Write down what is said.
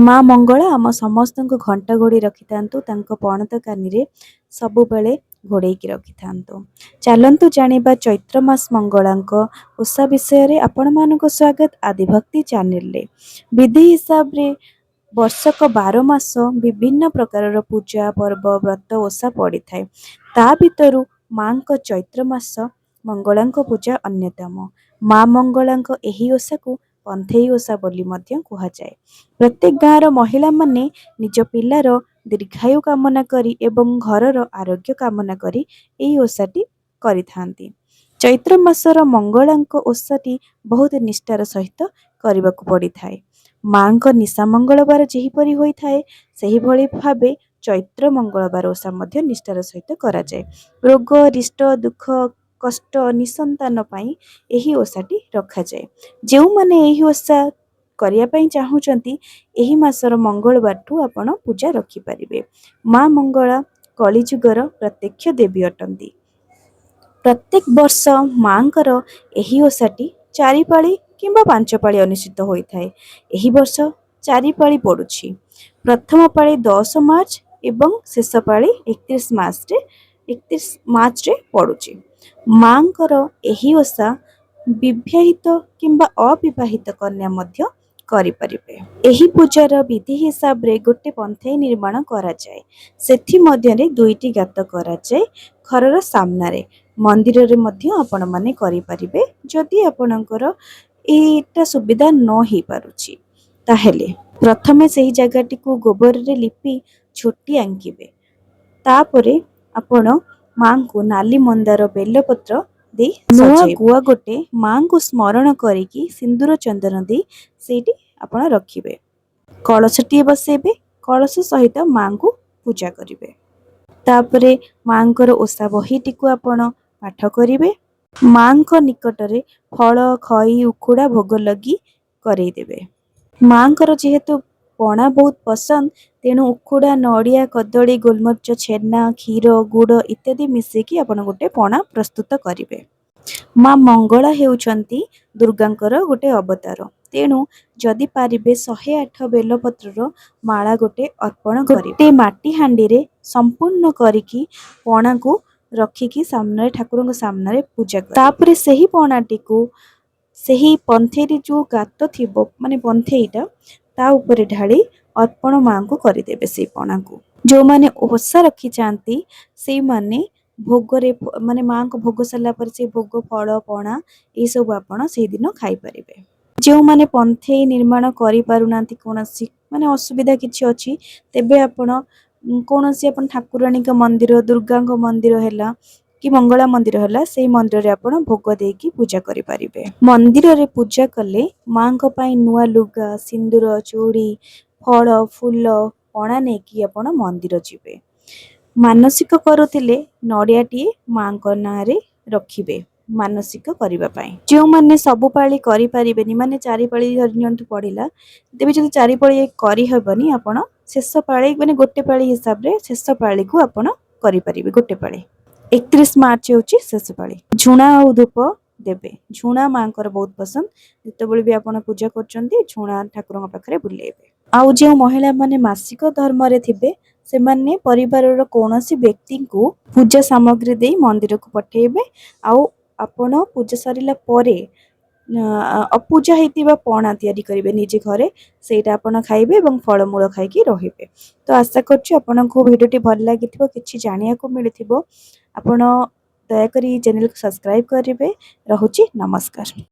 ମା ମଙ୍ଗଳା ଆମ ସମସ୍ତଙ୍କୁ ଘଣ୍ଟ ଘୋଡ଼ି ରଖିଥାନ୍ତୁ, ତାଙ୍କ ପଣତ କାନିରେ ସବୁବେଳେ ଘୋଡ଼େଇକି ରଖିଥାନ୍ତୁ। ଚାଲନ୍ତୁ ଜାଣିବା ଚୈତ୍ର ମାସ ମଙ୍ଗଳାଙ୍କ ଓଷା ବିଷୟରେ। ଆପଣମାନଙ୍କୁ ସ୍ୱାଗତ ଆଦିଭକ୍ତି ଚ୍ୟାନେଲରେ। ବିଧି ହିସାବରେ ବର୍ଷକ 12 ମାସ ବିଭିନ୍ନ ପ୍ରକାରର ପୂଜା ପର୍ବ ବ୍ରତ ଓଷା ପଡ଼ିଥାଏ। ତା ଭିତରୁ ମାଙ୍କ ଚୈତ୍ର ମାସ ମଙ୍ଗଳାଙ୍କ ପୂଜା ଅନ୍ୟତମ। ମା ମଙ୍ଗଳାଙ୍କ ଏହି ଓଷାକୁ ପନ୍ଥେଇ ଓଷା ବୋଲି ମଧ୍ୟ କୁହାଯାଏ। ପ୍ରତ୍ୟେକ ଗାଁର ମହିଳାମାନେ ନିଜ ପିଲାର ଦୀର୍ଘାୟୁ କାମନା କରି ଏବଂ ଘରର ଆରୋଗ୍ୟ କାମନା କରି ଏହି ଓଷାଟି କରିଥାନ୍ତି। ଚୈତ୍ର ମାସର ମଙ୍ଗଳାଙ୍କ ଓଷାଟି ବହୁତ ନିଷ୍ଠାର ସହିତ କରିବାକୁ ପଡ଼ିଥାଏ। ମାଙ୍କ ନିଶା ମଙ୍ଗଳବାର ଯେହିପରି ହୋଇଥାଏ, ସେହିଭଳି ଭାବେ ଚୈତ୍ର ମଙ୍ଗଳବାର ଓଷା ମଧ୍ୟ ନିଷ୍ଠାର ସହିତ କରାଯାଏ। ରୋଗ ରିଷ୍ଟ ଦୁଃଖ କଷ୍ଟ ନିସନ୍ତାନ ପାଇଁ ଏହି ଓଷାଟି ରଖାଯାଏ। ଯେଉଁମାନେ ଏହି ଓଷା କରିବା ପାଇଁ ଚାହୁଁଛନ୍ତି, ଏହି ମାସର ମଙ୍ଗଳବାରଠୁ ଆପଣ ପୂଜା ରଖିପାରିବେ। ମା ମଙ୍ଗଳା କଳିଯୁଗର ପ୍ରତ୍ୟକ୍ଷ ଦେବୀ ଅଟନ୍ତି। ପ୍ରତ୍ୟେକ ବର୍ଷ ମାଙ୍କର ଏହି ଓଷାଟି 4 ପାଳି କିମ୍ବା 5 ପାଳି ଅନୁଷ୍ଠିତ ହୋଇଥାଏ। ଏହି ବର୍ଷ 4 ପାଳି ପଡ଼ୁଛି। ପ୍ରଥମ ପାଳି 10 ମାର୍ଚ୍ଚ ଏବଂ ଶେଷ ପାଳି 31 ମାର୍ଚ୍ଚରେ ପଡ଼ୁଛି। ମାଙ୍କର ଏହି ଓଷା ବିବାହିତ କିମ୍ବା ଅବିବାହିତ କନ୍ୟା ମଧ୍ୟ କରିପାରିବେ। ଏହି ପୂଜାର ବିଧି ହିସାବରେ ଗୋଟେ ପନ୍ଥେଇ ନିର୍ମାଣ କରାଯାଏ। ସେଥିମଧ୍ୟରେ 2ଟି ଗାତ କରାଯାଏ ଘରର ସାମ୍ନାରେ। ମନ୍ଦିରରେ ମଧ୍ୟ ଆପଣମାନେ କରିପାରିବେ। ଯଦି ଆପଣଙ୍କର ଏଇଟା ସୁବିଧା ନ ହେଇପାରୁଛି, ତାହେଲେ ପ୍ରଥମେ ସେହି ଜାଗାଟିକୁ ଗୋବରରେ ଲିପି ଝୋଟି ଆଙ୍କିବେ। ତାପରେ ଆପଣ ମାଙ୍କୁ ନାଲି ମନ୍ଦାର ବେଲପତ୍ର ଦେଇ ନୂଆ ଗୁଆ ଗୋଟେ ମାଙ୍କୁ ସ୍ମରଣ କରିକି ସିନ୍ଦୁର ଚନ୍ଦନ ଦେଇ ସେଇଠି ଆପଣ ରଖିବେ। କଳସଟିଏ ବସେଇବେ। କଳସ ସହିତ ମାଙ୍କୁ ପୂଜା କରିବେ। ତାପରେ ମାଙ୍କର ଓଷା ବହିଟିକୁ ଆପଣ ପାଠ କରିବେ। ମାଙ୍କ ନିକଟରେ ଫଳ ଖଇ ଉଖୁଡ଼ା ଭୋଗ ଲଗି କରେଇଦେବେ। ମାଙ୍କର ଯେହେତୁ ପଣା ବହୁତ ପସନ୍ଦ, ତେଣୁ ଉଖୁଡ଼ା ନଡ଼ିଆ କଦଳୀ ଗୋଲମରିଚ ଛେନା କ୍ଷୀର ଗୁଡ଼ ଇତ୍ୟାଦି ମିଶେଇକି ଆପଣ ଗୋଟେ ପଣା ପ୍ରସ୍ତୁତ କରିବେ। ମା ମଙ୍ଗଳା ହେଉଛନ୍ତି ଦୁର୍ଗାଙ୍କର ଗୋଟେ ଅବତାର। ତେଣୁ ଯଦି ପାରିବେ 108 ବେଲପତ୍ରର ମାଳା ଗୋଟେ ଅର୍ପଣ କରିବେ। ଗୋଟେ ମାଟି ହାଣ୍ଡିରେ ସମ୍ପୂର୍ଣ୍ଣ କରିକି ପଣାକୁ ରଖିକି ସାମ୍ନାରେ ଠାକୁରଙ୍କ ସାମ୍ନାରେ ପୂଜା କରିବେ। ତାପରେ ସେହି ପଣାଟିକୁ ସେହି ପନ୍ଥେଇରେ ଯେଉଁ ଗାତ ଥିବ, ମାନେ ପନ୍ଥେଇଟା ତା ଉପରେ ଢାଳି ଅର୍ପଣ ମାଙ୍କୁ କରିଦେବେ। ସେଇ ପଣାକୁ ଯେଉଁମାନେ ଓଷା ରଖିଯାଆନ୍ତି, ସେଇମାନେ ଭୋଗରେ ମାନେ ମାଙ୍କ ଭୋଗ ସାରିଲା ପରେ ସେ ଭୋଗ ଫଳ ପଣା ଏଇସବୁ ଆପଣ ସେଇଦିନ ଖାଇପାରିବେ। ଯେଉଁମାନେ ପନ୍ଥେଇ ନିର୍ମାଣ କରିପାରୁନାହାନ୍ତି, କୌଣସି ମାନେ ଅସୁବିଧା କିଛି ଅଛି, ତେବେ ଆପଣ କୌଣସି ଆପଣ ଠାକୁରାଣୀଙ୍କ ମନ୍ଦିର ଦୁର୍ଗାଙ୍କ ମନ୍ଦିର ହେଲା କି ମଙ୍ଗଳା ମନ୍ଦିର ହେଲା, ସେଇ ମନ୍ଦିରରେ ଆପଣ ଭୋଗ ଦେଇକି ପୂଜା କରିପାରିବେ। ମନ୍ଦିରରେ ପୂଜା କଲେ ମାଙ୍କ ପାଇଁ ନୂଆ ଲୁଗା ସିନ୍ଦୁର ଚୁଡ଼ି ଫଳ ଫୁଲ ପଣା ନେଇକି ଆପଣ ମନ୍ଦିର ଯିବେ। ମାନସିକ କରୁଥିଲେ ନଡ଼ିଆଟିଏ ମାଙ୍କ ନାଁରେ ରଖିବେ ମାନସିକ କରିବା ପାଇଁ। ଯେଉଁମାନେ ସବୁ ପାଳି କରିପାରିବେନି, ମାନେ 4 ପାଳି ଧରି ନିଅନ୍ତୁ ପଡ଼ିଲା, ତେବେ ଯଦି 4 ପାଳି କରିହେବନି, ଆପଣ ଶେଷ ପାଳି ମାନେ ଗୋଟେ ପାଳି ହିସାବରେ ଶେଷ ପାଳିକୁ ଆପଣ କରିପାରିବେ। ଗୋଟେ ପାଳି 31 ମାର୍ଚ୍ଚ ହେଉଛି ଶେଷ ପାଳି। ଝୁଣା ଆଉ ଧୂପ ଦେବେ। ଝୁଣା ମାଙ୍କର ବହୁତ ପସନ୍ଦ। ଯେତେବେଳେ ବି ଆପଣ ପୂଜା କରୁଛନ୍ତି, ଝୁଣା ଠାକୁରଙ୍କ ପାଖରେ ବୁଲେଇବେ। ଆଉ ଯେଉଁ ମହିଳାମାନେ ମାସିକ ଧର୍ମରେ ଥିବେ, ସେମାନେ ପରିବାରର କୌଣସି ବ୍ୟକ୍ତିଙ୍କୁ ପୂଜା ସାମଗ୍ରୀ ଦେଇ ମନ୍ଦିରକୁ ପଠେଇବେ। ଆଉ ଆପଣ ପୂଜା ସରିଲା ପରେ ଅପୂଜା ହେଇଥିବା ପଣା ତିଆରି କରିବେ ନିଜେ ଘରେ। ସେଇଟା ଆପଣ ଖାଇବେ ଏବଂ ଫଳମୂଳ ଖାଇକି ରହିବେ। ତ ଆଶା କରୁଛି ଆପଣଙ୍କୁ ଭିଡ଼ିଓଟି ଭଲ ଲାଗିଥିବ, କିଛି ଜାଣିବାକୁ ମିଳିଥିବ। ଆପଣ ଦୟାକରି ଚ୍ୟାନେଲକୁ ସବସ୍କ୍ରାଇବ୍ କରିବେ। ରହୁଛି, ନମସ୍କାର।